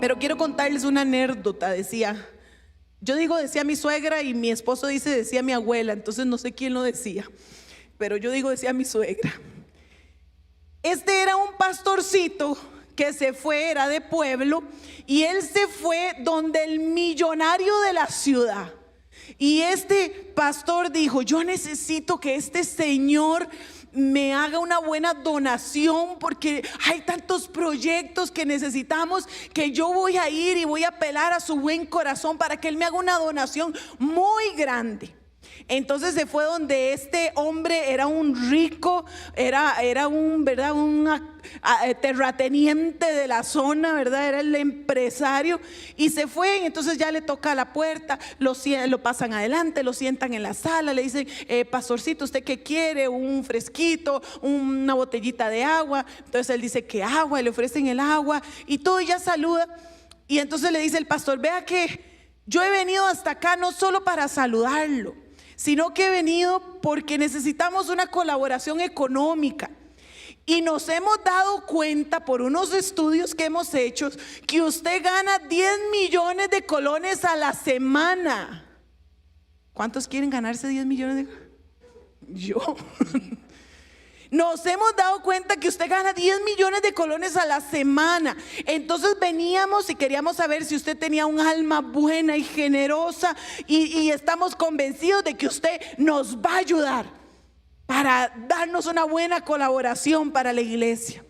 Pero quiero contarles una anécdota. Decía mi suegra, y mi esposo decía mi abuela, entonces no sé quién lo decía, pero yo decía mi suegra. Este era un pastorcito que se fue, era de pueblo, y él se fue donde el millonario de la ciudad. Y este pastor dijo: yo necesito que este señor me haga una buena donación, porque hay tantos proyectos que necesitamos, que yo voy a ir y voy a apelar a su buen corazón para que él me haga una donación muy grande. Entonces se fue donde este hombre era un rico, era un terrateniente de la zona, ¿verdad? Era el empresario, y se fue. Y entonces ya le toca a la puerta, lo pasan adelante, lo sientan en la sala, le dicen: pastorcito, ¿usted qué quiere? Un fresquito, una botellita de agua. Entonces él dice que agua, y le ofrecen el agua y todo, y ya saluda. Y entonces le dice el pastor: vea que yo he venido hasta acá no solo para saludarlo, sino que he venido porque necesitamos una colaboración económica. Y nos hemos dado cuenta por unos estudios que hemos hecho que usted gana 10 millones de colones a la semana. ¿Cuántos quieren ganarse 10 millones de? Yo. Nos hemos dado cuenta que usted gana 10 millones de colones a la semana. Entonces veníamos y queríamos saber si usted tenía un alma buena y generosa, y estamos convencidos de que usted nos va a ayudar para darnos una buena colaboración para la iglesia.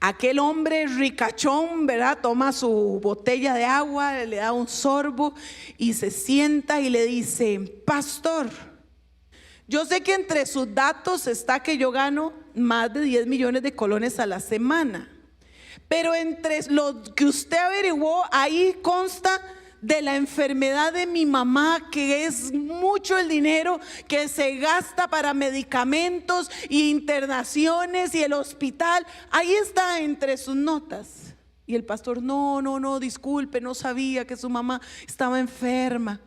Aquel hombre ricachón, ¿verdad?, toma su botella de agua, le da un sorbo y se sienta y le dice: pastor, yo sé que entre sus datos está que yo gano más de 10 millones de colones a la semana, pero entre lo que usted averiguó, ahí consta de la enfermedad de mi mamá, que es mucho el dinero que se gasta para medicamentos y internaciones y el hospital. Ahí está entre sus notas. Y el pastor: no, disculpe, no sabía que su mamá estaba enferma.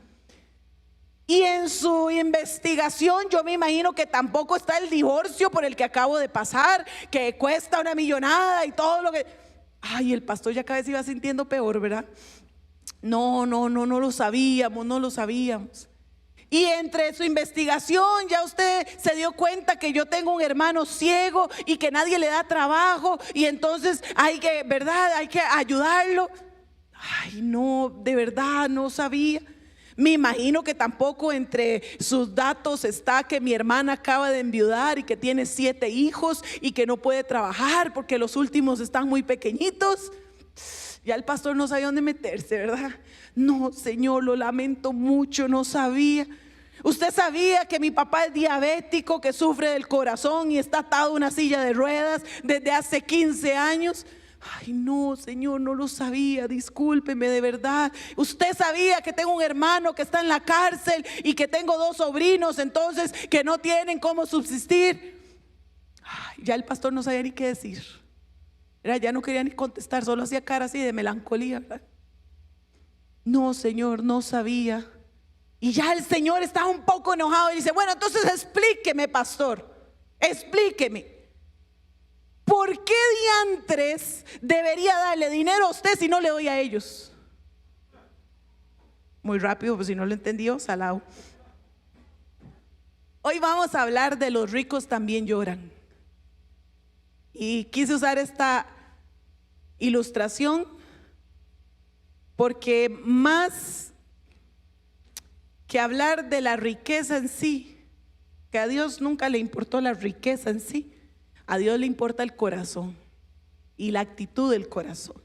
Y en su investigación, yo me imagino que tampoco está el divorcio por el que acabo de pasar, que cuesta una millonada y todo lo que... Ay, el pastor ya cada vez iba sintiendo peor, ¿verdad? No lo sabíamos. Y entre su investigación ya usted se dio cuenta que yo tengo un hermano ciego y que nadie le da trabajo, y entonces hay que ayudarlo. Ay, no, de verdad no sabía. Me imagino que tampoco entre sus datos está que mi hermana acaba de enviudar y que tiene 7 hijos y que no puede trabajar porque los últimos están muy pequeñitos. Ya el pastor no sabía dónde meterse, ¿verdad? No, Señor, lo lamento mucho, no sabía. Usted sabía que mi papá es diabético, que sufre del corazón y está atado a una silla de ruedas desde hace 15 años. Ay, no, Señor, no lo sabía, discúlpeme, de verdad. Usted sabía que tengo un hermano que está en la cárcel y que tengo 2 sobrinos, entonces, que no tienen cómo subsistir. Ay, ya el pastor no sabía ni qué decir. Ya no quería ni contestar, solo hacía cara así de melancolía, ¿verdad? No, Señor, no sabía. Y ya el Señor estaba un poco enojado y dice: bueno, entonces explíqueme, pastor, explíqueme. ¿Por qué diantres debería darle dinero a usted si no le doy a ellos? Muy rápido, pues si no lo entendió, salado. Hoy vamos a hablar de los ricos también lloran. Y quise usar esta ilustración porque más que hablar de la riqueza en sí, que a Dios nunca le importó la riqueza en sí, a Dios le importa el corazón y la actitud del corazón.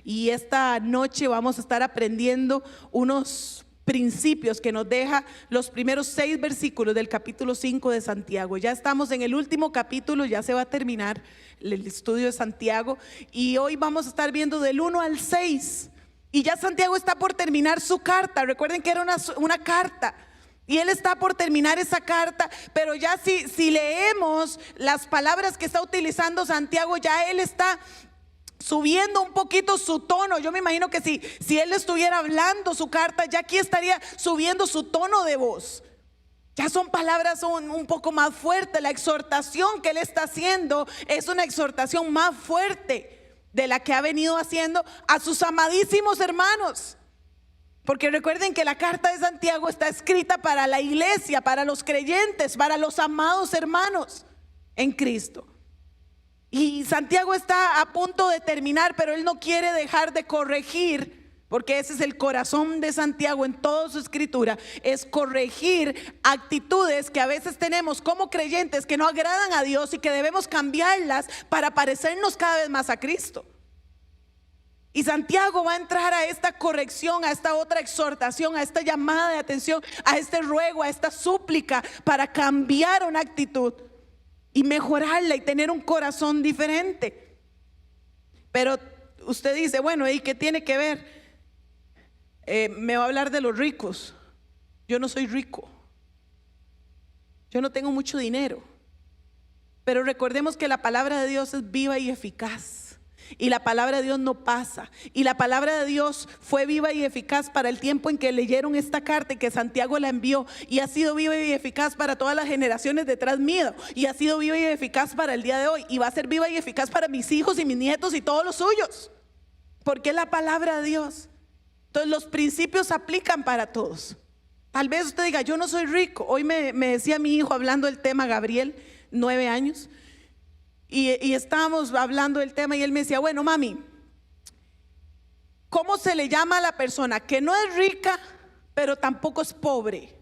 Y esta noche vamos a estar aprendiendo unos principios que nos deja los primeros 6 versículos del capítulo 5 de Santiago. Ya estamos en el último capítulo, ya se va a terminar el estudio de Santiago, y hoy vamos a estar viendo del 1 al 6. Y ya Santiago está por terminar su carta. Recuerden que era una carta, y él está por terminar esa carta, pero ya si leemos las palabras que está utilizando Santiago, ya él está subiendo un poquito su tono. Yo me imagino que si él estuviera hablando su carta, ya aquí estaría subiendo su tono de voz. Ya son palabras un poco más fuertes. La exhortación que él está haciendo es una exhortación más fuerte. de la que ha venido haciendo a sus amadísimos hermanos. Porque recuerden que la carta de Santiago está escrita para la iglesia, para los creyentes, para los amados hermanos en Cristo. Y Santiago está a punto de terminar, pero él no quiere dejar de corregir, porque ese es el corazón de Santiago en toda su escritura, es corregir actitudes que a veces tenemos como creyentes que no agradan a Dios y que debemos cambiarlas para parecernos cada vez más a Cristo. Y Santiago va a entrar a esta corrección, a esta otra exhortación, a esta llamada de atención, a este ruego, a esta súplica para cambiar una actitud y mejorarla y tener un corazón diferente. Pero usted dice, bueno, ¿y qué tiene que ver? Me va a hablar de los ricos. Yo no soy rico. Yo no tengo mucho dinero. Pero recordemos que la palabra de Dios es viva y eficaz. Y la palabra de Dios no pasa. Y la palabra de Dios fue viva y eficaz para el tiempo en que leyeron esta carta y que Santiago la envió. Y ha sido viva y eficaz para todas las generaciones detrás mío. Y ha sido viva y eficaz para el día de hoy. Y va a ser viva y eficaz para mis hijos y mis nietos y todos los suyos. Porque es la palabra de Dios. Entonces los principios aplican para todos. Tal vez usted diga, yo no soy rico. Hoy me decía mi hijo hablando del tema, Gabriel, 9 años. Y estábamos hablando del tema y él me decía, bueno, mami, ¿cómo se le llama a la persona que no es rica, pero tampoco es pobre?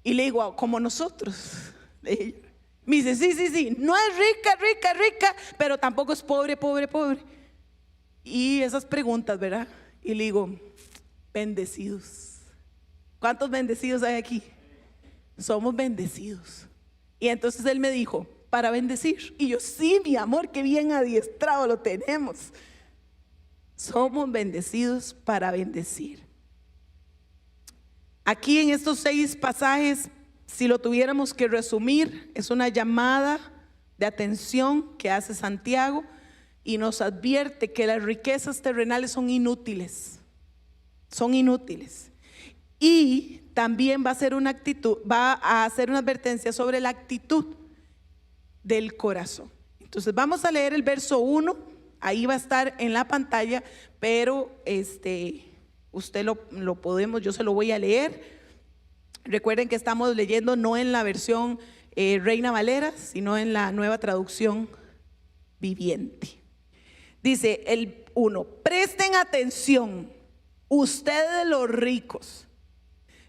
Y le digo, como nosotros. Me dice, sí, no es rica, pero tampoco es pobre. Y esas preguntas, ¿verdad? Y le digo, bendecidos. ¿Cuántos bendecidos hay aquí? Somos bendecidos. Y entonces él me dijo, para bendecir. Y yo, sí, mi amor, qué bien adiestrado lo tenemos. Somos bendecidos para bendecir. Aquí en estos 6 pasajes, si lo tuviéramos que resumir, es una llamada de atención que hace Santiago y nos advierte que las riquezas terrenales son inútiles. Son inútiles. Y también va a hacer una advertencia sobre la actitud del corazón. Entonces vamos a leer el verso 1, ahí va a estar en la pantalla, pero usted lo podemos, yo se lo voy a leer. Recuerden que estamos leyendo no en la versión Reina Valera, sino en la Nueva Traducción Viviente. Dice el 1, presten atención, ustedes los ricos,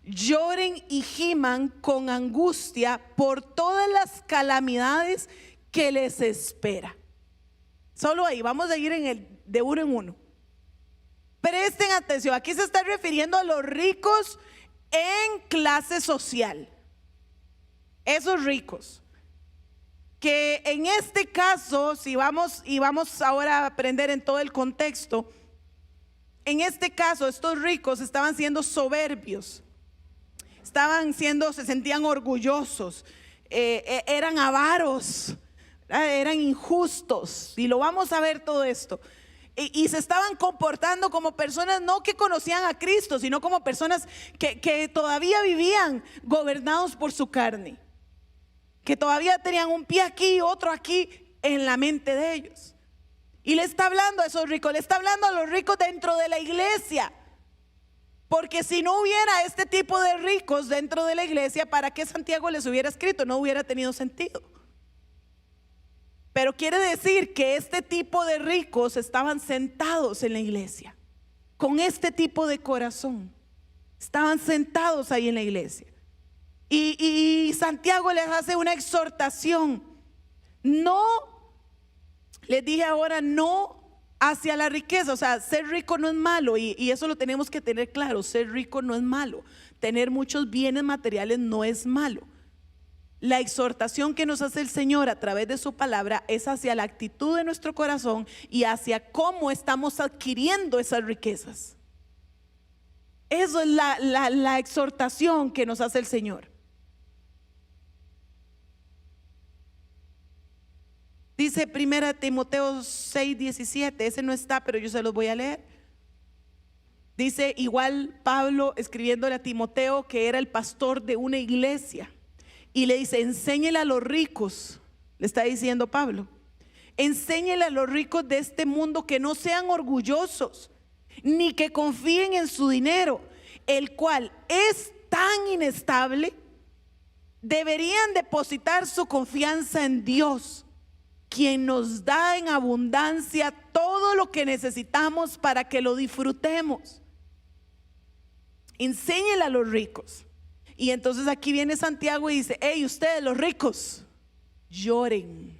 lloren y giman con angustia por todas las calamidades que les espera. Solo ahí, vamos a ir de uno en uno. Presten atención, aquí se está refiriendo a los ricos en clase social. Esos ricos, que en este caso, si vamos ahora a aprender en todo el contexto, en este caso estos ricos estaban siendo soberbios. Se sentían orgullosos, eran avaros, eran injustos, y lo vamos a ver todo esto. Y se estaban comportando como personas no que conocían a Cristo, sino como personas que todavía vivían gobernados por su carne, que todavía tenían un pie aquí y otro aquí en la mente de ellos. Y le está hablando a esos ricos, le está hablando a los ricos dentro de la iglesia. Porque si no hubiera este tipo de ricos dentro de la iglesia, ¿para qué Santiago les hubiera escrito? No hubiera tenido sentido. Pero quiere decir que este tipo de ricos estaban sentados en la iglesia, con este tipo de corazón. Estaban sentados ahí en la iglesia. Y Santiago les hace una exhortación. No, les dije ahora, no hacia la riqueza. O sea, ser rico no es malo, y eso lo tenemos que tener claro. Ser rico no es malo, tener muchos bienes materiales no es malo. La exhortación que nos hace el Señor a través de su palabra es hacia la actitud de nuestro corazón y hacia cómo estamos adquiriendo esas riquezas. Eso es la exhortación que nos hace el Señor. Dice 1 Timoteo 6:17, ese no está, pero yo se los voy a leer. Dice igual Pablo escribiéndole a Timoteo, que era el pastor de una iglesia, y le dice, enséñele a los ricos, le está diciendo Pablo, Enséñele a los ricos de este mundo que no sean orgullosos, ni que confíen en su dinero, el cual es tan inestable. Deberían depositar su confianza en Dios, quien nos da en abundancia todo lo que necesitamos para que lo disfrutemos. Enséñele a los ricos. Y entonces aquí viene Santiago y dice: hey, ustedes los ricos, lloren.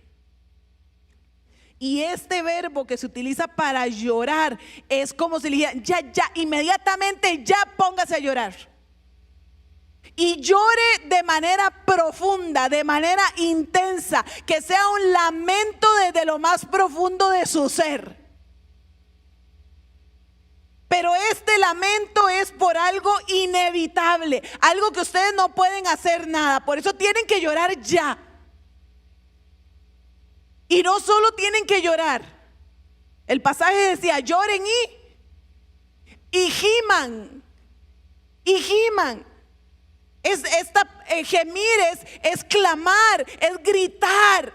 Y este verbo que se utiliza para llorar es como si le dijeran: ya, inmediatamente ya póngase a llorar. Y llore de manera profunda, de manera intensa, que sea un lamento desde lo más profundo de su ser. Pero este lamento es por algo inevitable, algo que ustedes no pueden hacer nada. Por eso tienen que llorar ya. Y no solo tienen que llorar. El pasaje decía: lloren y giman. Y giman. Gemir es clamar, es gritar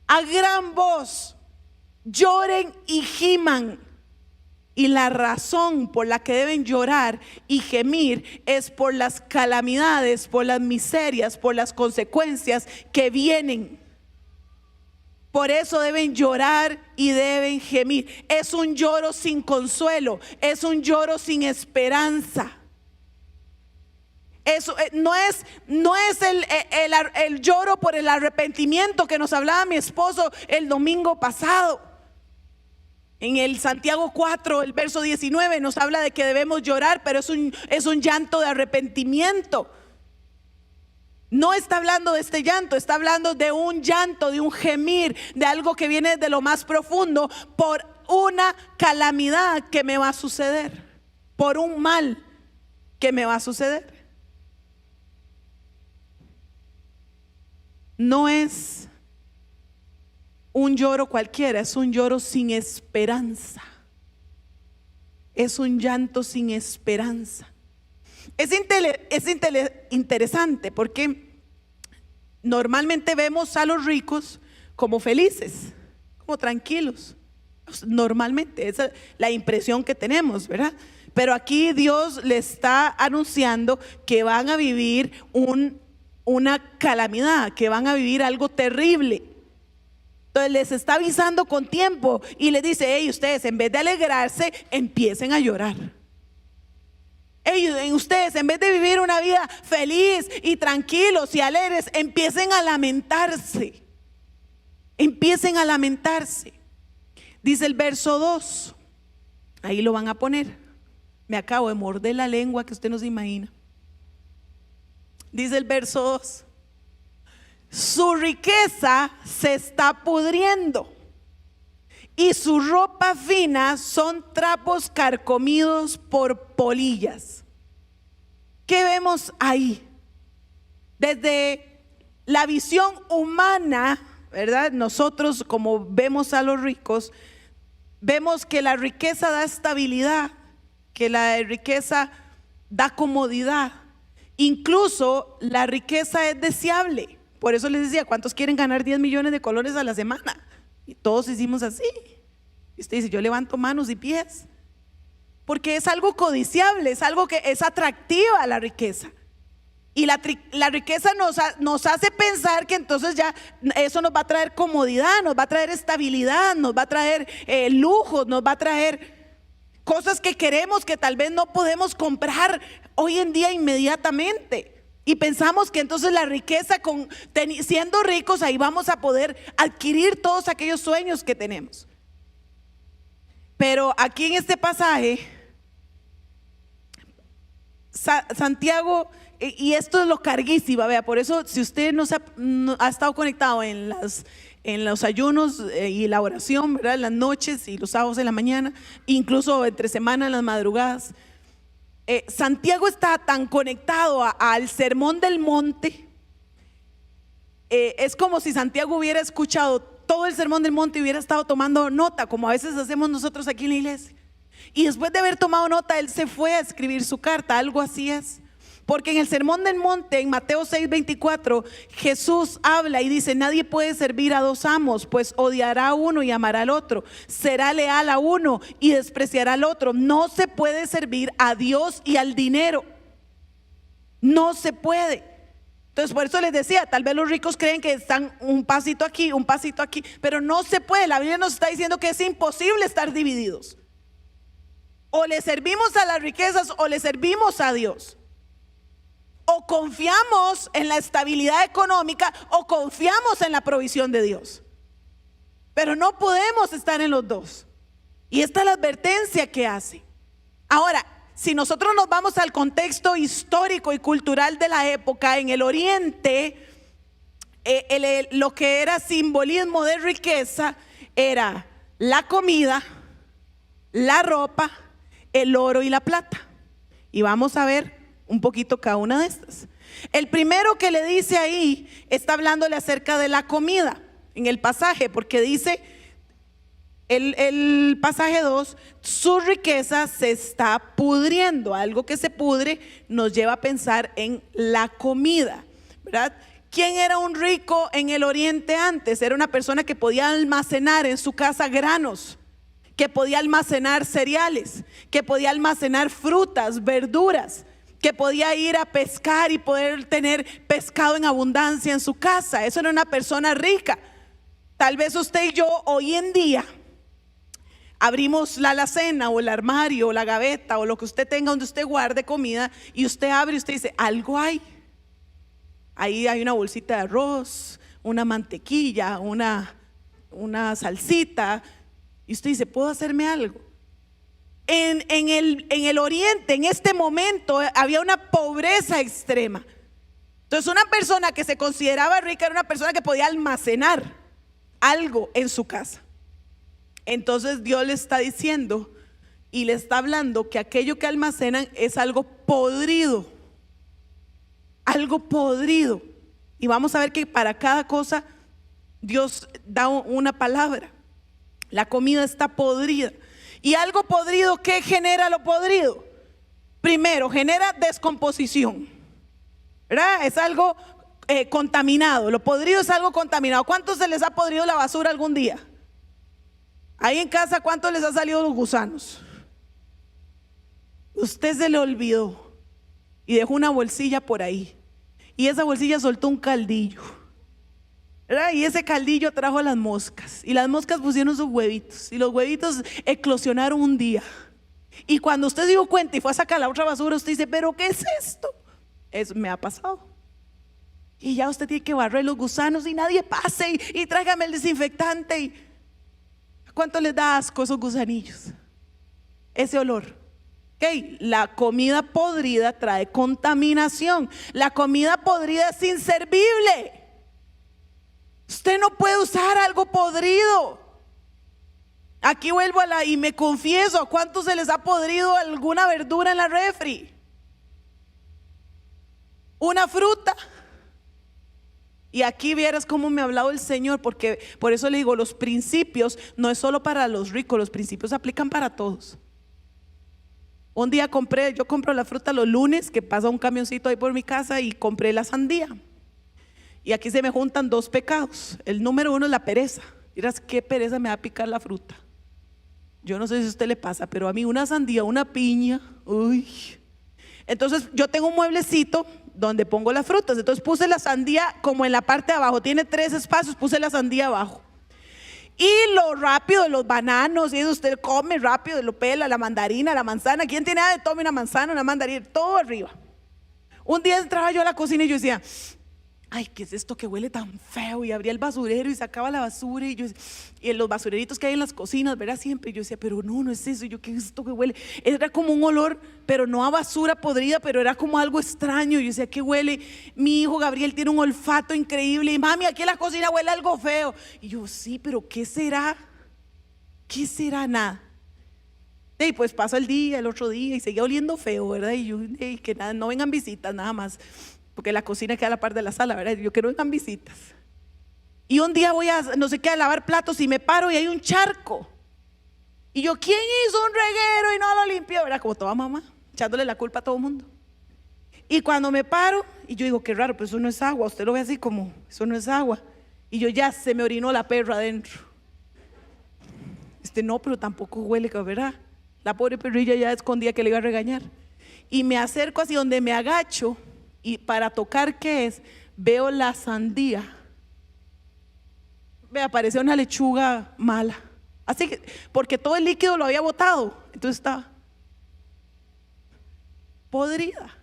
a gran voz. Lloren y giman. Y la razón por la que deben llorar y gemir es por las calamidades, por las miserias, por las consecuencias que vienen. Por eso deben llorar y deben gemir. Es un lloro sin consuelo, es un lloro sin esperanza. Eso no es el lloro por el arrepentimiento que nos hablaba mi esposo el domingo pasado. En el Santiago 4, el verso 19 nos habla de que debemos llorar, pero es un llanto de arrepentimiento. No está hablando de este llanto, está hablando de un llanto, de un gemir, de algo que viene de lo más profundo por una calamidad que me va a suceder, por un mal que me va a suceder. No es un lloro cualquiera, es un lloro sin esperanza. Es un llanto sin esperanza. Es interesante porque normalmente vemos a los ricos como felices, como tranquilos. Normalmente esa es la impresión que tenemos, ¿verdad? Pero aquí Dios le está anunciando que van a vivir una calamidad, que van a vivir algo terrible. Entonces les está avisando con tiempo y les dice: hey, ustedes en vez de alegrarse, empiecen a llorar. Hey, ustedes en vez de vivir una vida feliz y tranquilos y alegres, empiecen a lamentarse. Empiecen a lamentarse. Dice el verso 2, ahí lo van a poner. Me acabo de morder la lengua que usted no se imagina. Dice el verso 2: su riqueza se está pudriendo y su ropa fina son trapos carcomidos por polillas. ¿Qué vemos ahí? Desde la visión humana, ¿verdad? Nosotros, como vemos a los ricos, vemos que la riqueza da estabilidad, que la riqueza da comodidad. Incluso la riqueza es deseable. Por eso les decía: ¿cuántos quieren ganar 10 millones de colones a la semana? Y todos hicimos así. Y usted dice: yo levanto manos y pies. Porque es algo codiciable, es algo que es atractiva la riqueza. Y la riqueza nos hace pensar que entonces ya eso nos va a traer comodidad, nos va a traer estabilidad, nos va a traer lujos, nos va a traer cosas que queremos, que tal vez no podemos comprar hoy en día inmediatamente. Y pensamos que entonces la riqueza, siendo ricos, ahí vamos a poder adquirir todos aquellos sueños que tenemos. Pero aquí en este pasaje, Santiago, y esto es lo carguísimo, vea, por eso si usted no ha estado conectado en los ayunos y la oración, ¿verdad? En las noches y los sábados en la mañana, incluso entre semana en las madrugadas, Santiago está tan conectado al sermón del monte. Es como si Santiago hubiera escuchado todo el sermón del monte y hubiera estado tomando nota, como a veces hacemos nosotros aquí en la iglesia. Y después de haber tomado nota, él se fue a escribir su carta, algo así es. Porque en el Sermón del Monte, en Mateo 6:24, Jesús habla y dice: nadie puede servir a dos amos, pues odiará a uno y amará al otro, será leal a uno y despreciará al otro. No se puede servir a Dios y al dinero. No se puede. Entonces, por eso les decía, tal vez los ricos creen que están un pasito aquí, pero no se puede. La Biblia nos está diciendo que es imposible estar divididos. O le servimos a las riquezas o le servimos a Dios. O confiamos en la estabilidad económica o confiamos en la provisión de Dios. Pero no podemos estar en los dos. Y esta es la advertencia que hace. Ahora, si nosotros nos vamos al contexto histórico y cultural de la época, en el Oriente, lo que era simbolismo de riqueza era la comida, la ropa, el oro y la plata. Y vamos a ver un poquito cada una de estas. El primero que le dice ahí está hablándole acerca de la comida en el pasaje, porque dice el pasaje 2: su riqueza se está pudriendo. Algo que se pudre nos lleva a pensar en la comida, ¿verdad? ¿Quién era un rico en el Oriente antes? Era una persona que podía almacenar en su casa granos, que podía almacenar cereales, que podía almacenar frutas, verduras, que podía ir a pescar y poder tener pescado en abundancia en su casa. Eso era una persona rica. Tal vez usted y yo hoy en día abrimos la alacena o el armario o la gaveta o lo que usted tenga donde usted guarde comida, y usted abre y usted dice: algo hay. Ahí hay una bolsita de arroz, una mantequilla, una salsita, y usted dice: ¿puedo hacerme algo? En el Oriente, en este momento, había una pobreza extrema. Entonces, una persona que se consideraba rica era una persona que podía almacenar algo en su casa. Entonces Dios le está diciendo y le está hablando que aquello que almacenan es algo podrido. Algo podrido. Y vamos a ver que para cada cosa Dios da una palabra. La comida está podrida. Y algo podrido, ¿qué genera lo podrido? Primero, genera descomposición, ¿verdad? Es algo contaminado. Lo podrido es algo contaminado. ¿Cuántos se les ha podrido la basura algún día? Ahí en casa, ¿cuántos les ha salido los gusanos? Usted se le olvidó y dejó una bolsilla por ahí, y esa bolsilla soltó un caldillo, ¿verdad? Y ese caldillo trajo a las moscas, y las moscas pusieron sus huevitos, y los huevitos eclosionaron un día. Y cuando usted se dio cuenta y fue a sacar la otra basura, usted dice: ¿pero qué es esto? Eso me ha pasado. Y ya usted tiene que barrer los gusanos y nadie pase y tráigame el desinfectante. Y ¿cuánto les da asco esos gusanillos? Ese olor. Okay. La comida podrida trae contaminación. La comida podrida es inservible. Usted no puede usar algo podrido. Aquí vuelvo y me confieso: ¿a cuántos se les ha podrido alguna verdura en la refri? Una fruta. Y aquí vieras cómo me ha hablado el Señor, porque por eso le digo, los principios no es solo para los ricos, los principios aplican para todos. Un día yo compro la fruta los lunes, que pasa un camioncito ahí por mi casa, y compré la sandía. Y aquí se me juntan dos pecados. El número uno es la pereza. Dirás: qué pereza me va a picar la fruta. Yo no sé si a usted le pasa, pero a mí una sandía, una piña, uy. Entonces yo tengo un mueblecito donde pongo las frutas. Entonces puse la sandía como en la parte de abajo, tiene 3 espacios, puse la sandía abajo. Y lo rápido de los bananos, y eso usted come rápido, lo pela, la mandarina, la manzana. ¿Quién tiene nada de tome una manzana, una mandarina? Todo arriba. Un día entraba yo a la cocina y yo decía: ay, ¿qué es esto que huele tan feo? Y abría el basurero y sacaba la basura, y en los basureritos que hay en las cocinas, ¿verdad? Siempre yo decía: pero no es eso. Y yo: ¿qué es esto que huele? Era como un olor, pero no a basura podrida, pero era como algo extraño. Yo decía: ¿qué huele? Mi hijo Gabriel tiene un olfato increíble, y mami, aquí en la cocina huele algo feo. Y yo: sí, pero ¿qué será? ¿Qué será? Nada. Y pues pasa el día, el otro día, y seguía oliendo feo, ¿verdad? Y yo: que nada, no vengan visitas, nada más, porque la cocina queda a la par de la sala, ¿verdad? Yo quiero que vengan visitas. Y un día voy a no sé qué, a lavar platos, y me paro y hay un charco. Y yo: ¿quién hizo un reguero y no lo limpió? ¿Verdad? Como toda mamá, echándole la culpa a todo el mundo. Y cuando me paro, y yo digo, qué raro, pero eso no es agua. Usted lo ve así como, eso no es agua. Y yo, ya se me orinó la perra adentro. No, pero tampoco huele, ¿verdad? La pobre perrilla ya escondía que le iba a regañar. Y me acerco así donde me agacho, y para tocar, ¿qué es? Veo la sandía. Me apareció una lechuga mala. Así que, porque todo el líquido lo había botado. Entonces estaba podrida.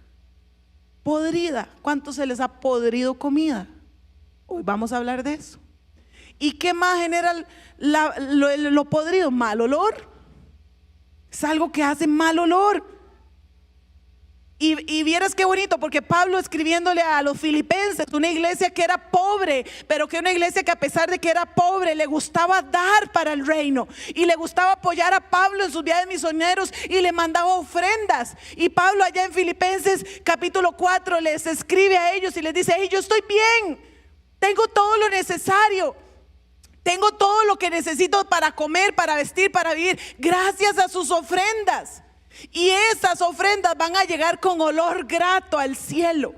Podrida. ¿Cuánto se les ha podrido comida? Hoy vamos a hablar de eso. ¿Y qué más genera lo podrido? Mal olor. Es algo que hace mal olor. Y vieras qué bonito, porque Pablo, escribiéndole a los filipenses, una iglesia que era pobre, pero que una iglesia que a pesar de que era pobre, le gustaba dar para el reino, y le gustaba apoyar a Pablo en sus viajes misioneros, y le mandaba ofrendas. Y Pablo allá en Filipenses capítulo 4 les escribe a ellos y les dice: hey, yo estoy bien, tengo todo lo necesario, tengo todo lo que necesito para comer, para vestir, para vivir, gracias a sus ofrendas. Y esas ofrendas van a llegar con olor grato al cielo.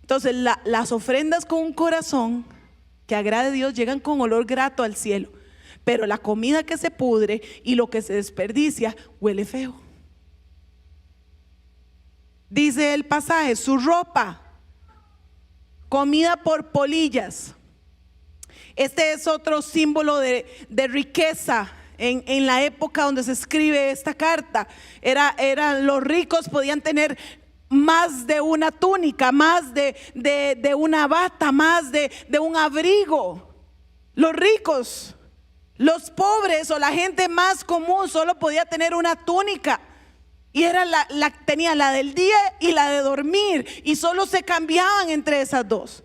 Entonces las ofrendas con un corazón que agrade a Dios llegan con olor grato al cielo. Pero la comida que se pudre y lo que se desperdicia huele feo. Dice el pasaje: su ropa comida por polillas. Este es otro símbolo de riqueza. En la época donde se escribe esta carta, los ricos podían tener más de una túnica, más de una bata, más de un abrigo. Los ricos, los pobres o la gente más común solo podía tener una túnica, y era tenía la del día y la de dormir, y solo se cambiaban entre esas dos.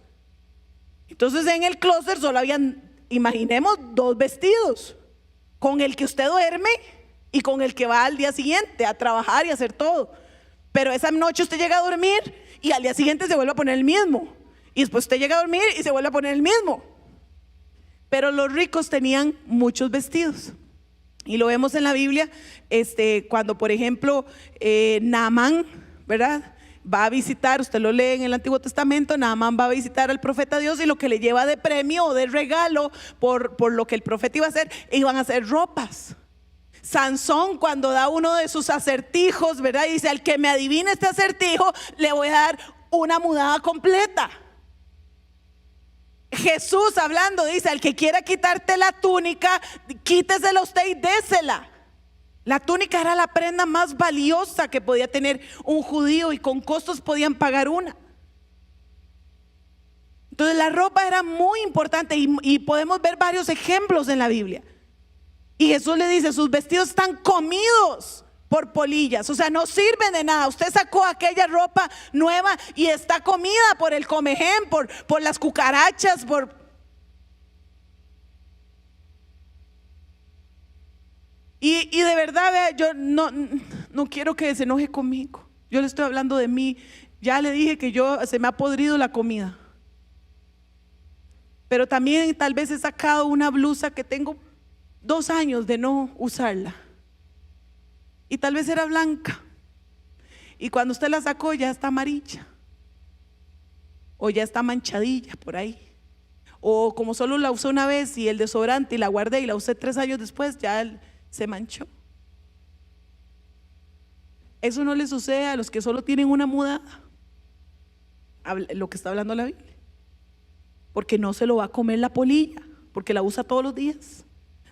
Entonces en el closet solo habían, imaginemos, 2 vestidos: con el que usted duerme y con el que va al día siguiente a trabajar y a hacer todo. Pero esa noche usted llega a dormir y al día siguiente se vuelve a poner el mismo, y después usted llega a dormir y se vuelve a poner el mismo. Pero los ricos tenían muchos vestidos, y lo vemos en la Biblia, cuando por ejemplo Naamán, ¿verdad?, va a visitar, usted lo lee en el Antiguo Testamento, Naamán va a visitar al profeta Dios, y lo que le lleva de premio o de regalo por lo que el profeta iba a hacer, iban a hacer ropas. Sansón, cuando da uno de sus acertijos, ¿verdad?, y dice: al que me adivine este acertijo, le voy a dar una mudada completa. Jesús, hablando, dice: al que quiera quitarte la túnica, quítesela usted y désela. La túnica era la prenda más valiosa que podía tener un judío, y con costos podían pagar una. Entonces la ropa era muy importante, y podemos ver varios ejemplos en la Biblia. Y Jesús le dice: sus vestidos están comidos por polillas, o sea, no sirven de nada. Usted sacó aquella ropa nueva y está comida por el comején, por las cucarachas, Y de verdad, vea, yo no quiero que se enoje conmigo. Yo le estoy hablando de mí. Ya le dije que se me ha podrido la comida. Pero también tal vez he sacado una blusa que tengo 2 años de no usarla, y tal vez era blanca, y cuando usted la sacó ya está amarilla, o ya está manchadilla por ahí. O como solo la usé una vez y el desodorante, y la guardé y la usé 3 años después, ya se manchó. Eso no le sucede a los que solo tienen una mudada, lo que está hablando la Biblia, porque no se lo va a comer la polilla, porque la usa todos los días.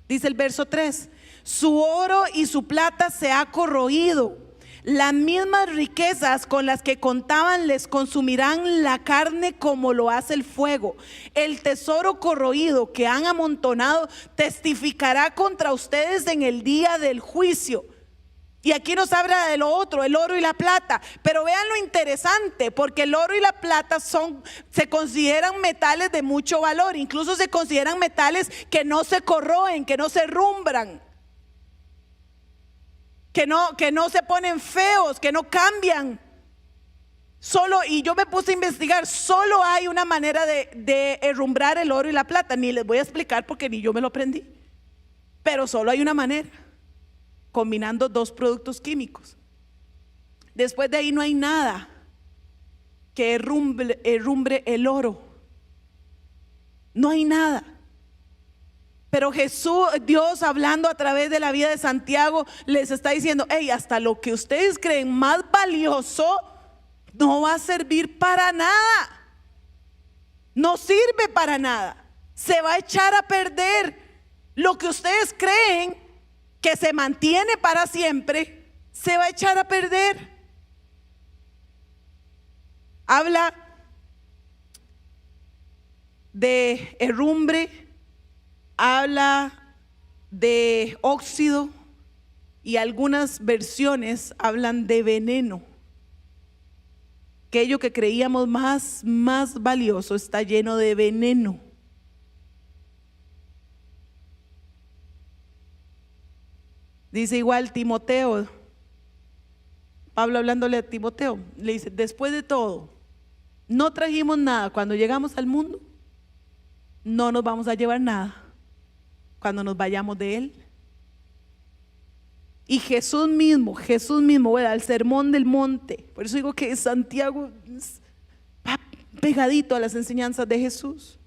Dice el verso 3: su oro y su plata se ha corroído, las mismas riquezas con las que contaban les consumirán la carne como lo hace el fuego. El tesoro corroído que han amontonado testificará contra ustedes en el día del juicio. Y aquí nos habla de lo otro, el oro y la plata. Pero vean lo interesante, porque el oro y la plata se consideran metales de mucho valor. Incluso se consideran metales que no se corroen, que no se rumbran, que no se ponen feos, que no cambian. Y yo me puse a investigar, solo hay una manera de herrumbrar el oro y la plata. Ni les voy a explicar porque ni yo me lo aprendí, pero solo hay una manera: combinando 2 productos químicos. Después de ahí no hay nada que herrumbre el oro. No hay nada. Pero Jesús, Dios hablando a través de la vida de Santiago, les está diciendo: hey, hasta lo que ustedes creen más valioso no va a servir para nada. No sirve para nada. Se va a echar a perder. Lo que ustedes creen que se mantiene para siempre, se va a echar a perder. Habla de herrumbre, habla de óxido, y algunas versiones hablan de veneno. Aquello que creíamos más valioso está lleno de veneno. Dice igual Timoteo, Pablo hablándole a Timoteo, le dice: después de todo, no trajimos nada cuando llegamos al mundo, no nos vamos a llevar nada cuando nos vayamos de él. Y Jesús mismo, bueno, al sermón del monte, por eso digo que Santiago va pegadito a las enseñanzas de Jesús.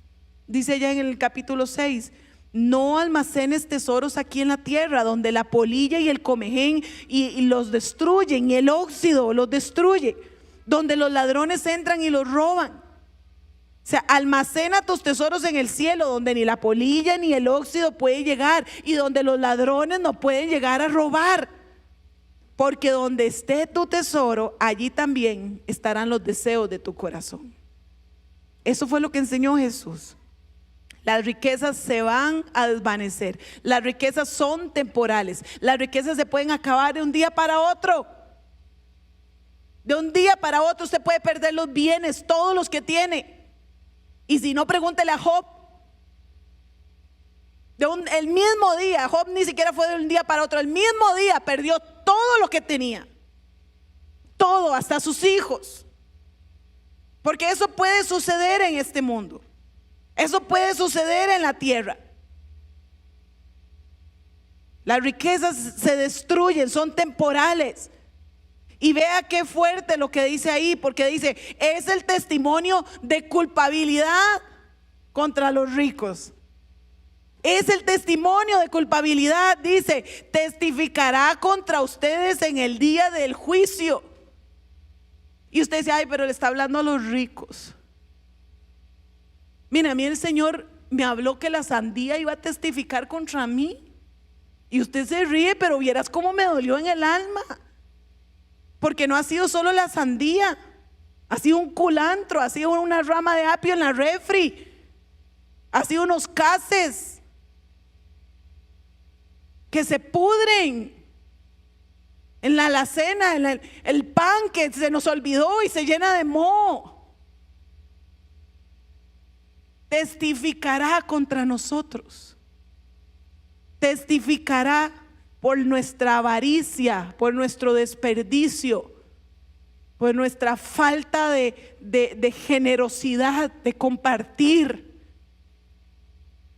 Dice ya en el capítulo 6: no almacenes tesoros aquí en la tierra, donde la polilla y el comején y los destruyen, y el óxido los destruye, donde los ladrones entran y los roban. O sea, almacena tus tesoros en el cielo, donde ni la polilla ni el óxido puede llegar, y donde los ladrones no pueden llegar a robar. Porque donde esté tu tesoro, allí también estarán los deseos de tu corazón. Eso fue lo que enseñó Jesús. Las riquezas se van a desvanecer. Las riquezas son temporales. Las riquezas se pueden acabar de un día para otro. De un día para otro usted puede perder los bienes, todos los que tiene. Y si no, pregúntele a Job. El mismo día, Job ni siquiera fue de un día para otro. El mismo día perdió todo lo que tenía. Todo, hasta sus hijos. Porque eso puede suceder en este mundo. Eso puede suceder en la tierra. Las riquezas se destruyen, son temporales. Y vea qué fuerte lo que dice ahí, porque dice: es el testimonio de culpabilidad contra los ricos. Es el testimonio de culpabilidad, dice: testificará contra ustedes en el día del juicio. Y usted dice: ay, pero le está hablando a los ricos. Mira, a mí el Señor me habló que la sandía iba a testificar contra mí. Y usted se ríe, pero vieras cómo me dolió en el alma. Porque no ha sido solo la sandía, ha sido un culantro, ha sido una rama de apio en la refri, ha sido unos cases que se pudren en la alacena, el pan que se nos olvidó y se llena de moho. Testificará contra nosotros. Testificará por nuestra avaricia, por nuestro desperdicio, por nuestra falta de generosidad, de compartir.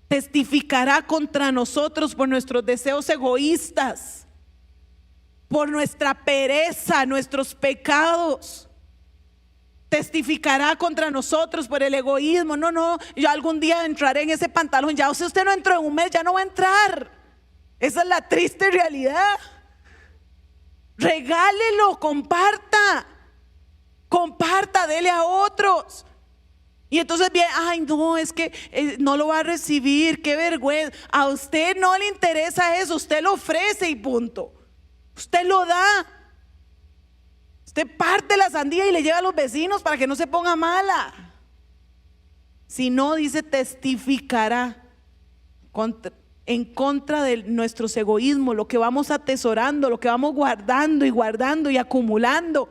Testificará contra nosotros por nuestros deseos egoístas, por nuestra pereza, nuestros pecados. Testificará contra nosotros por el egoísmo. No, yo algún día entraré en ese pantalón. Ya, si usted no entró en un mes, ya no va a entrar. Esa es la triste realidad. Regálelo, comparta, dele a otros. Y entonces viene: ay, no, es que no lo va a recibir, qué vergüenza. A usted no le interesa eso, usted lo ofrece y punto. Usted lo da. Usted parte la sandía y le lleva a los vecinos para que no se ponga mala. Si no, dice, testificará en contra de nuestros egoísmos, lo que vamos atesorando, lo que vamos guardando y acumulando.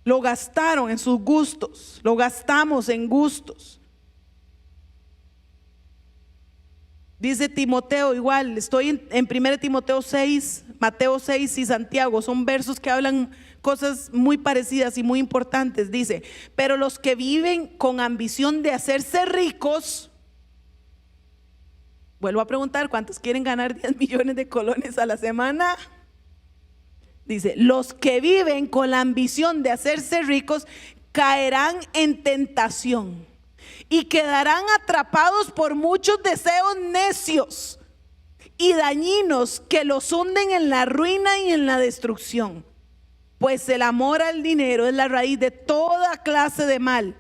Lo gastaron en sus gustos, lo gastamos en gustos. Dice Timoteo igual, estoy en 1 Timoteo 6, Mateo 6 y Santiago, son versos que hablan cosas muy parecidas y muy importantes. Dice: pero los que viven con ambición de hacerse ricos, vuelvo a preguntar, ¿cuántos quieren ganar 10 millones de colones a la semana? Dice, los que viven con la ambición de hacerse ricos caerán en tentación y quedarán atrapados por muchos deseos necios y dañinos que los hunden en la ruina y en la destrucción. Pues el amor al dinero es la raíz de toda clase de mal.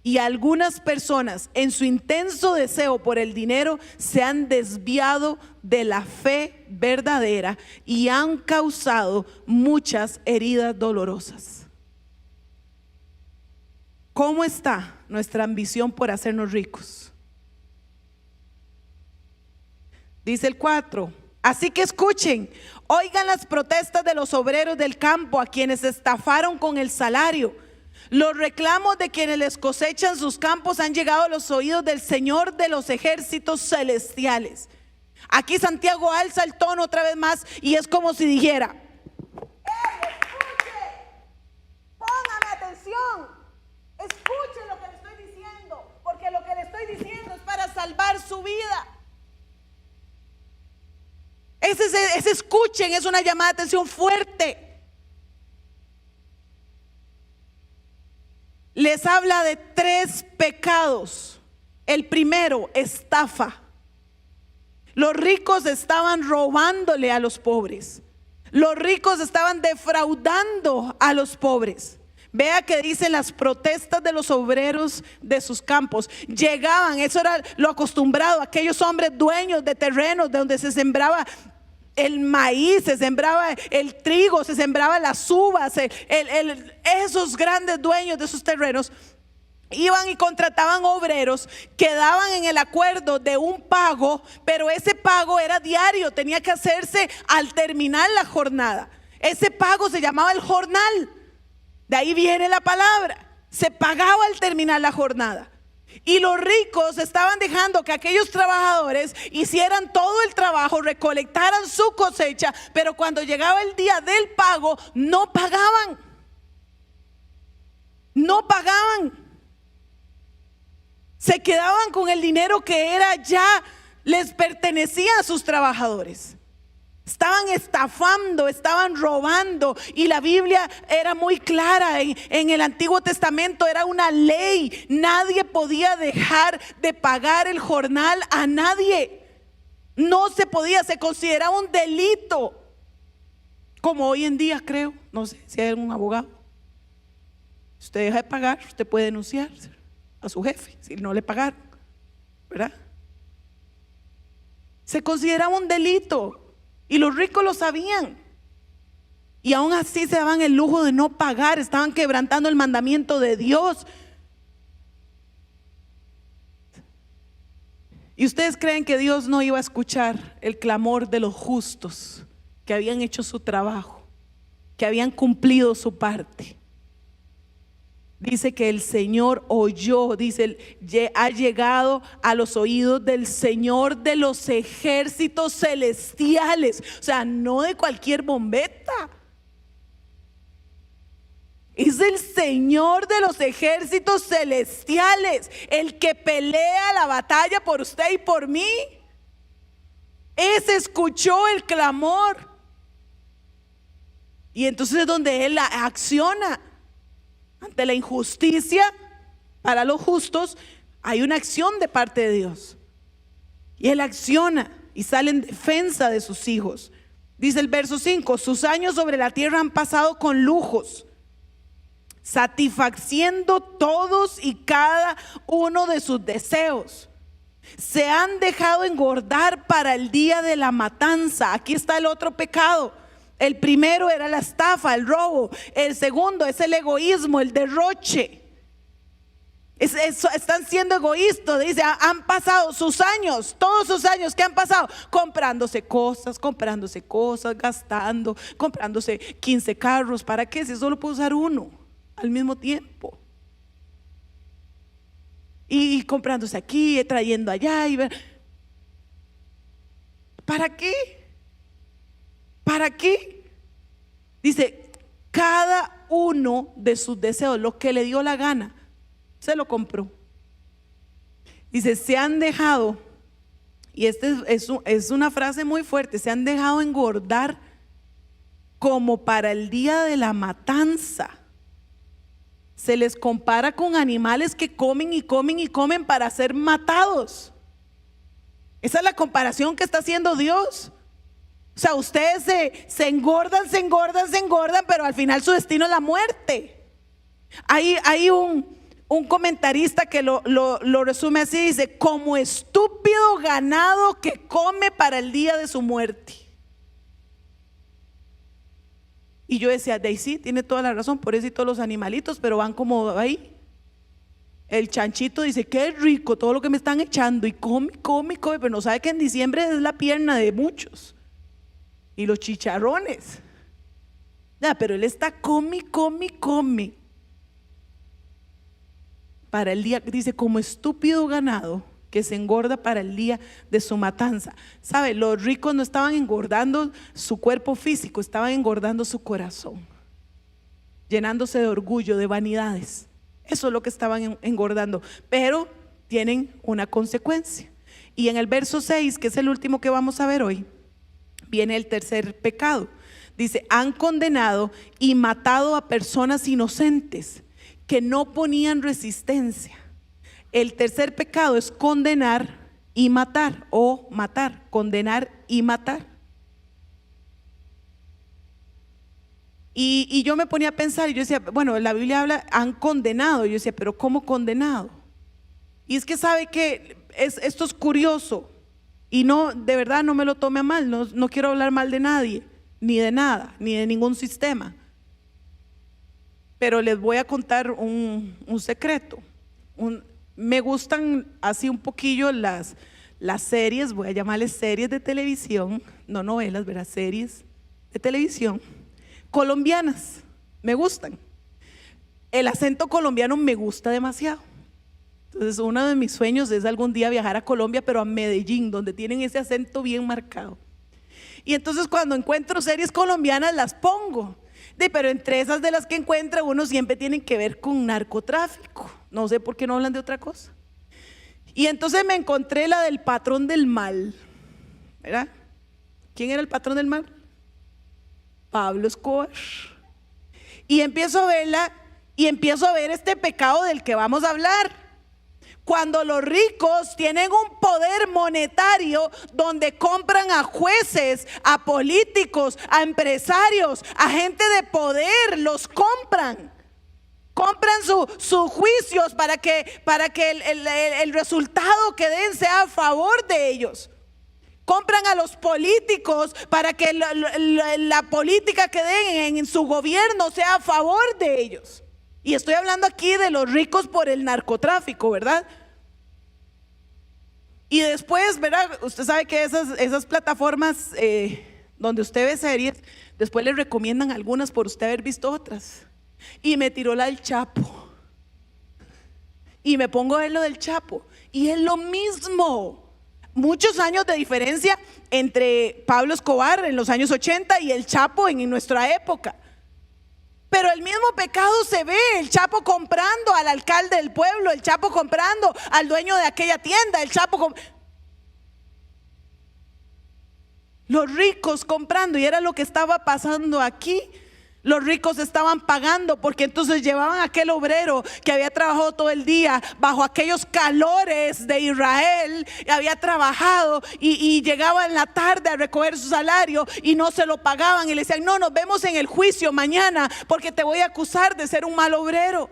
Y algunas personas en su intenso deseo por el dinero se han desviado de la fe verdadera y han causado muchas heridas dolorosas. ¿Cómo está nuestra ambición por hacernos ricos? Dice el 4. Así que escuchen, oigan las protestas de los obreros del campo a quienes estafaron con el salario. Los reclamos de quienes les cosechan sus campos han llegado a los oídos del Señor de los ejércitos celestiales. Aquí Santiago alza el tono otra vez más y es como si dijera: escuche, póngame atención, escuche lo que le estoy diciendo, porque lo que le estoy diciendo es para salvar su vida. Ese escuchen es una llamada de atención fuerte. Les habla de 3 pecados. El primero, estafa. Los ricos estaban robándole a los pobres. Los ricos estaban defraudando a los pobres. Vea que dicen las protestas de los obreros de sus campos. Llegaban, eso era lo acostumbrado, aquellos hombres dueños de terrenos de donde se sembraba el maíz, se sembraba el trigo, se sembraba las uvas, esos grandes dueños de esos terrenos iban y contrataban obreros, quedaban en el acuerdo de un pago, pero ese pago era diario, tenía que hacerse al terminar la jornada. Ese pago se llamaba el jornal, de ahí viene la palabra, se pagaba al terminar la jornada. Y los ricos estaban dejando que aquellos trabajadores hicieran todo el trabajo, recolectaran su cosecha, pero cuando llegaba el día del pago, no pagaban. No pagaban. Se quedaban con el dinero que era ya les pertenecía a sus trabajadores. Estaban estafando, estaban robando, y la Biblia era muy clara. En el Antiguo Testamento era una ley. Nadie podía dejar de pagar el jornal a nadie. No se podía, se consideraba un delito. Como hoy en día, creo, no sé si hay un abogado. Si usted deja de pagar, usted puede denunciar a su jefe si no le pagaron, ¿verdad? Se consideraba un delito. Y los ricos lo sabían. Y aún así se daban el lujo de no pagar. Estaban quebrantando el mandamiento de Dios. ¿Y ustedes creen que Dios no iba a escuchar el clamor de los justos que habían hecho su trabajo, que habían cumplido su parte? Dice que el Señor oyó, dice, ha llegado a los oídos del Señor de los ejércitos celestiales. O sea, no de cualquier bombeta. Es el Señor de los ejércitos celestiales, el que pelea la batalla por usted y por mí. Ese escuchó el clamor. Y entonces es donde Él acciona. Ante la injusticia para los justos hay una acción de parte de Dios, y Él acciona y sale en defensa de sus hijos. Dice el verso 5: sus años sobre la tierra han pasado con lujos, satisfaciendo todos y cada uno de sus deseos. Se han dejado engordar para el día de la matanza. Aquí está el otro pecado. El primero era la estafa, el robo. El segundo es el egoísmo, el derroche. Están siendo egoístas. Dice, han pasado sus años, todos sus años que han pasado comprándose cosas, gastando, comprándose 15 carros. ¿Para qué? Si solo puedo usar uno al mismo tiempo. Y comprándose aquí, trayendo allá. ¿Para qué? ¿Para qué? Dice, cada uno de sus deseos, lo que le dio la gana, se lo compró. Dice, se han dejado, y esta es una frase muy fuerte, se han dejado engordar como para el día de la matanza. Se les compara con animales que comen y comen y comen para ser matados. Esa es la comparación que está haciendo Dios. O sea, ustedes se engordan, pero al final su destino es la muerte. Hay un comentarista que lo resume así, dice: como estúpido ganado que come para el día de su muerte. Y yo decía, Daisy tiene toda la razón, por eso y todos los animalitos, pero van como ahí. El chanchito dice: qué rico todo lo que me están echando, y come, pero no sabe que en diciembre es la pierna de muchos y los chicharrones. Pero él está come para el día, dice, como estúpido ganado que se engorda para el día de su matanza. ¿Sabe? Los ricos no estaban engordando su cuerpo físico, estaban engordando su corazón, llenándose de orgullo, de vanidades. Eso es lo que estaban engordando, pero tienen una consecuencia. Y en el verso 6, que es el último que vamos a ver hoy, viene el tercer pecado. Dice: han condenado y matado a personas inocentes que no ponían resistencia. El tercer pecado es condenar y matar, o matar, condenar y matar. Y yo me ponía a pensar, y yo decía, bueno, la Biblia habla, han condenado. Y yo decía, pero ¿cómo condenado? Y es que sabe que esto es curioso, y no, de verdad no me lo tome a mal, no quiero hablar mal de nadie, ni de nada, ni de ningún sistema. Pero les voy a contar un secreto. Me gustan así un poquillo las series, voy a llamarles series de televisión, no novelas, ¿verdad? Series de televisión colombianas, me gustan. El acento colombiano me gusta demasiado. Entonces uno de mis sueños es algún día viajar a Colombia, pero a Medellín, donde tienen ese acento bien marcado. Y entonces cuando encuentro series colombianas las pongo. Pero entre esas de las que encuentra uno siempre tienen que ver con narcotráfico. No sé por qué no hablan de otra cosa. Y entonces me encontré la del patrón del mal, ¿verdad? ¿Quién era el patrón del mal? Pablo Escobar. Y empiezo a verla y empiezo a ver este pecado del que vamos a hablar. Cuando los ricos tienen un poder monetario donde compran a jueces, a políticos, a empresarios, a gente de poder, los compran sus juicios para que el resultado que den sea a favor de ellos. Compran a los políticos para que la política que den en su gobierno sea a favor de ellos. Y estoy hablando aquí de los ricos por el narcotráfico, ¿verdad? Y después, ¿verdad? Usted sabe que esas plataformas donde usted ve series, después le recomiendan algunas por usted haber visto otras. Y me tiró la del Chapo. Y me pongo a ver lo del Chapo. Y es lo mismo. Muchos años de diferencia entre Pablo Escobar en los años 80 y el Chapo en nuestra época. Pero el mismo pecado se ve, el Chapo comprando al alcalde del pueblo, el Chapo comprando al dueño de aquella tienda, el Chapo los ricos comprando. Y era lo que estaba pasando aquí. Los ricos estaban pagando porque entonces llevaban a aquel obrero que había trabajado todo el día bajo aquellos calores de Israel, había trabajado y llegaba en la tarde a recoger su salario y no se lo pagaban y le decían: no, nos vemos en el juicio mañana porque te voy a acusar de ser un mal obrero.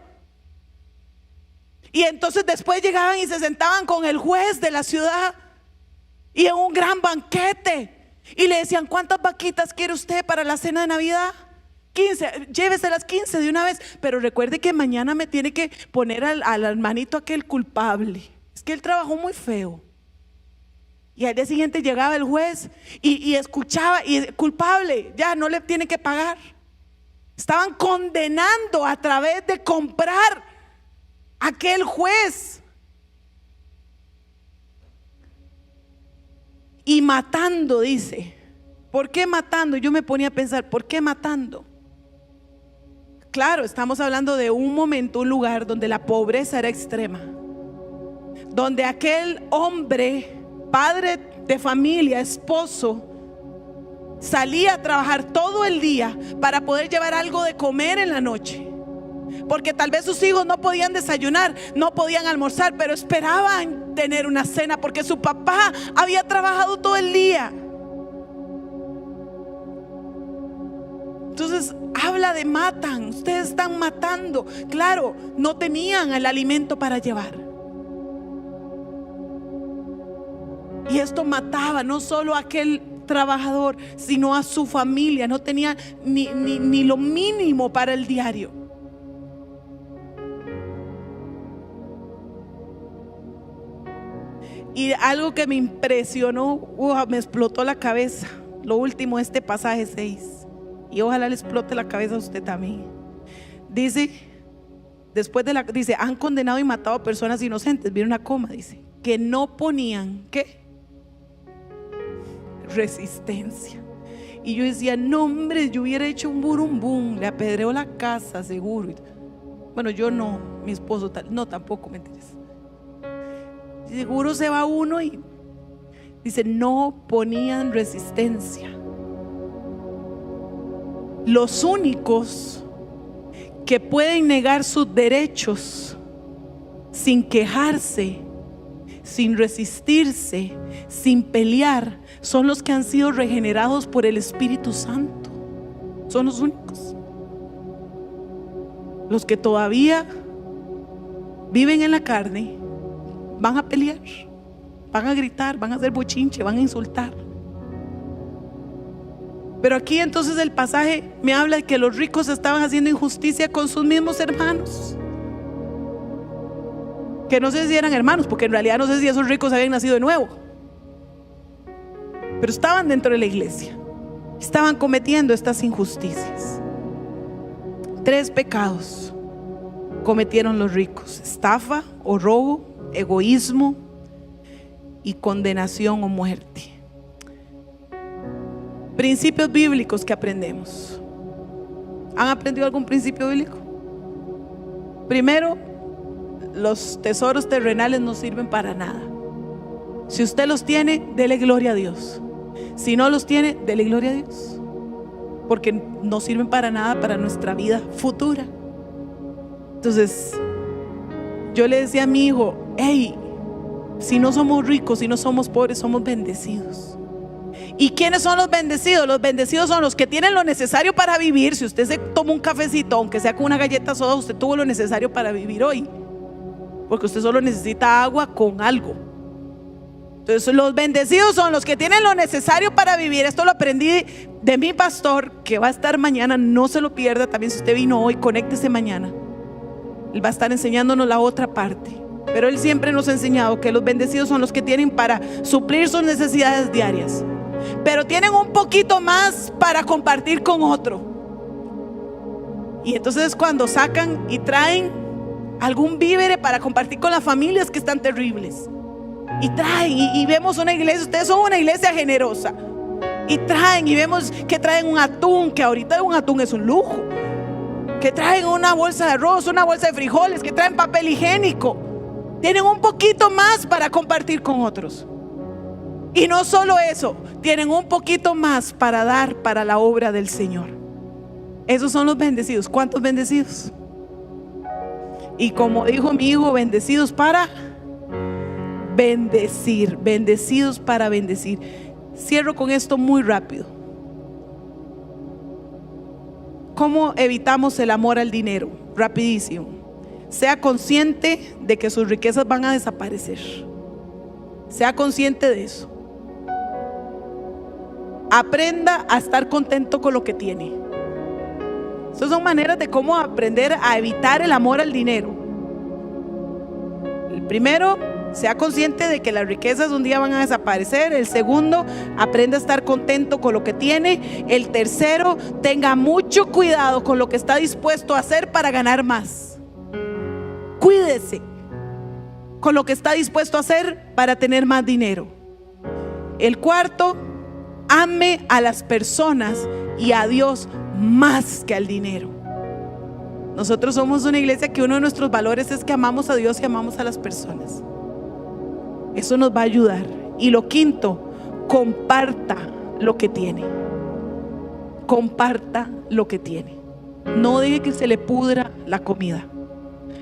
Y entonces después llegaban y se sentaban con el juez de la ciudad y en un gran banquete y le decían: ¿cuántas vaquitas quiere usted para la cena de Navidad? 15, llévese las 15 de una vez, pero recuerde que mañana me tiene que poner al hermanito aquel culpable. Es que él trabajó muy feo. Y al día siguiente llegaba el juez y escuchaba, y culpable, ya no le tiene que pagar. Estaban condenando a través de comprar a aquel juez. Y matando, dice. ¿Por qué matando? Yo me ponía a pensar, ¿por qué matando? Claro, estamos hablando de un momento, un lugar donde la pobreza era extrema, donde aquel hombre, padre de familia, esposo, salía a trabajar todo el día para poder llevar algo de comer en la noche. Porque tal vez sus hijos no podían desayunar, no podían almorzar, pero esperaban tener una cena porque su papá había trabajado todo el día. Entonces habla de matan, ustedes están matando. Claro, no tenían el alimento para llevar. Y esto mataba no solo a aquel trabajador, sino a su familia. No tenía ni lo mínimo para el diario. Y algo que me impresionó, me explotó la cabeza, lo último, este pasaje 6, y ojalá le explote la cabeza a usted también. Dice, dice, han condenado y matado a personas inocentes. Viene una coma, dice, que no ponían, ¿qué? Resistencia. Y yo decía, no hombre, yo hubiera hecho un burumbum, le apedreo la casa seguro. Bueno, yo no, mi esposo no, tampoco me interesa. Seguro se va uno y dice, no ponían resistencia. Los únicos que pueden negar sus derechos sin quejarse, sin resistirse, sin pelear, son los que han sido regenerados por el Espíritu Santo. Son los únicos. Los que todavía viven en la carne van a pelear, van a gritar, van a hacer bochinche, van a insultar. Pero aquí entonces el pasaje me habla de que los ricos estaban haciendo injusticia con sus mismos hermanos, que no sé si eran hermanos, porque en realidad no sé si esos ricos habían nacido de nuevo, pero estaban dentro de la iglesia, estaban cometiendo estas injusticias. 3 pecados cometieron los ricos: estafa o robo, egoísmo y condenación o muerte. Principios bíblicos que aprendemos. ¿Han aprendido algún principio bíblico? Primero, los tesoros terrenales no sirven para nada. Si usted los tiene, dele gloria a Dios. Si no los tiene, dele gloria a Dios, porque no sirven para nada para nuestra vida futura. Entonces yo le decía a mi hijo, hey, si no somos ricos, si no somos pobres, somos bendecidos. ¿Y quiénes son los bendecidos? Los bendecidos son los que tienen lo necesario para vivir. Si usted se toma un cafecito, aunque sea con una galleta soda, usted tuvo lo necesario para vivir hoy, porque usted solo necesita agua con algo. Entonces los bendecidos son los que tienen lo necesario para vivir. Esto lo aprendí de mi pastor, que va a estar mañana, no se lo pierda. También si usted vino hoy, conéctese mañana. Él va a estar enseñándonos la otra parte. Pero él siempre nos ha enseñado que los bendecidos son los que tienen para suplir sus necesidades diarias, pero tienen un poquito más para compartir con otro. Y entonces cuando sacan y traen algún vívere para compartir con las familias que están terribles, y traen y vemos una iglesia, ustedes son una iglesia generosa, y traen y vemos que traen un atún, que ahorita un atún es un lujo, que traen una bolsa de arroz, una bolsa de frijoles, que traen papel higiénico. Tienen un poquito más para compartir con otros. Y no solo eso, tienen un poquito más para dar para la obra del Señor. Esos son los bendecidos. ¿Cuántos bendecidos? Y como dijo mi hijo, bendecidos para bendecir, bendecidos para bendecir. Cierro con esto muy rápido. ¿Cómo evitamos el amor al dinero? Rapidísimo. Sea consciente de que sus riquezas van a desaparecer. Sea consciente de eso. Aprenda a estar contento con lo que tiene. Esas son maneras de cómo aprender a evitar el amor al dinero. El primero, sea consciente de que las riquezas un día van a desaparecer. El segundo, aprenda a estar contento con lo que tiene. El tercero, tenga mucho cuidado con lo que está dispuesto a hacer para ganar más. Cuídese con lo que está dispuesto a hacer para tener más dinero. El cuarto, ame a las personas y a Dios más que al dinero. Nosotros somos una iglesia que uno de nuestros valores es que amamos a Dios y amamos a las personas. Eso nos va a ayudar. Y lo quinto, comparta lo que tiene. comparta lo que tiene. No deje que se le pudra la comida.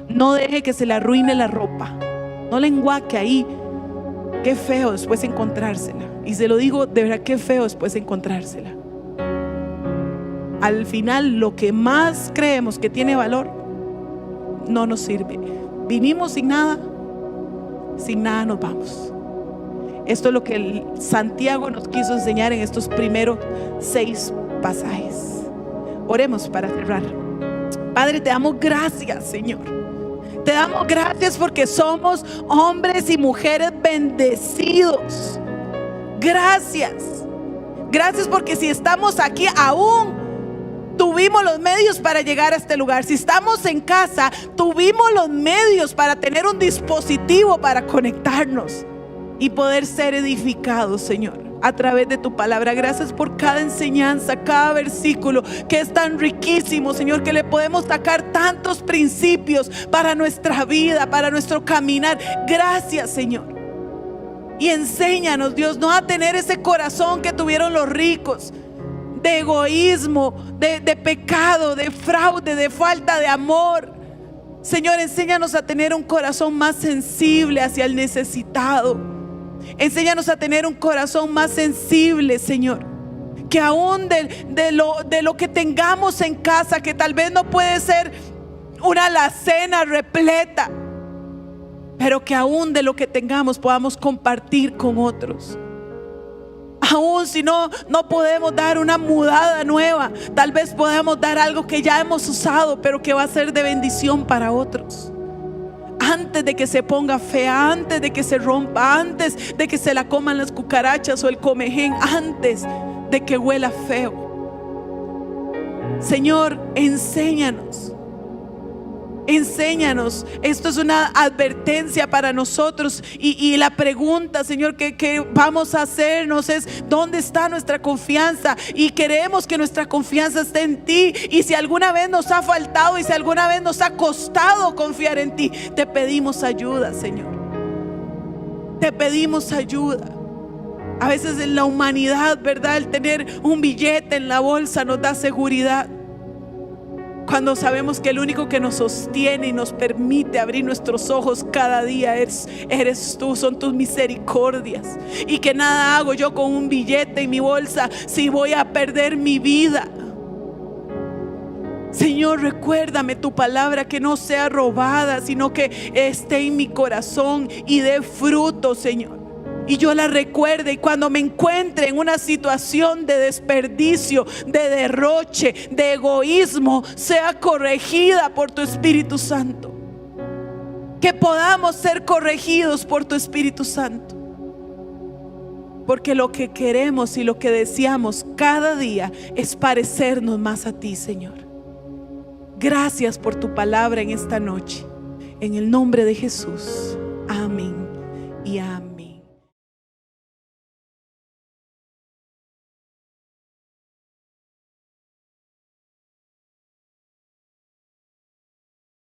No deje que se le arruine la ropa. No le enguaque ahí. Qué feo después encontrársela. Y se lo digo de verdad, qué feo después encontrársela. Al final, lo que más creemos que tiene valor no nos sirve. Vinimos sin nada nos vamos. Esto es lo que el Santiago nos quiso enseñar en estos primeros 6 pasajes. Oremos para cerrar. Padre, te damos gracias, Señor. Te damos gracias porque somos hombres y mujeres bendecidos. Gracias. Gracias porque si estamos aquí aún tuvimos los medios para llegar a este lugar. Si estamos en casa, tuvimos los medios para tener un dispositivo para conectarnos y poder ser edificados, Señor, a través de tu palabra. Gracias por cada enseñanza, cada versículo que es tan riquísimo, Señor, que le podemos sacar tantos principios para nuestra vida, para nuestro caminar. Gracias, Señor. Y enséñanos, Dios, no a tener ese corazón que tuvieron los ricos, de egoísmo, de pecado, de fraude, de falta de amor. Señor, enséñanos a tener un corazón más sensible hacia el necesitado. Enséñanos a tener un corazón más sensible, Señor, que aún de lo que tengamos en casa, que tal vez no puede ser una alacena repleta, pero que aún de lo que tengamos podamos compartir con otros. Aún si no podemos dar una mudada nueva, tal vez podamos dar algo que ya hemos usado, pero que va a ser de bendición para otros. Antes de que se ponga fea, antes de que se rompa, antes de que se la coman las cucarachas o el comején, antes de que huela feo. Señor, enséñanos. Enséñanos. Esto es una advertencia para nosotros y la pregunta, Señor, que vamos a hacernos es: ¿dónde está nuestra confianza? Y queremos que nuestra confianza esté en ti. Y si alguna vez nos ha faltado y si alguna vez nos ha costado confiar en ti, te pedimos ayuda, Señor. Te pedimos ayuda. A veces en la humanidad, ¿verdad?, el tener un billete en la bolsa nos da seguridad, cuando sabemos que el único que nos sostiene y nos permite abrir nuestros ojos cada día eres tú, son tus misericordias. Y que nada hago yo con un billete en mi bolsa si voy a perder mi vida. Señor, recuérdame tu palabra, que no sea robada, sino que esté en mi corazón y dé fruto, Señor. Y yo la recuerde, y cuando me encuentre en una situación de desperdicio, de derroche, de egoísmo, sea corregida por tu Espíritu Santo. Que podamos ser corregidos por tu Espíritu Santo. Porque lo que queremos y lo que deseamos cada día es parecernos más a ti, Señor. Gracias por tu palabra en esta noche. En el nombre de Jesús. Amén y amén.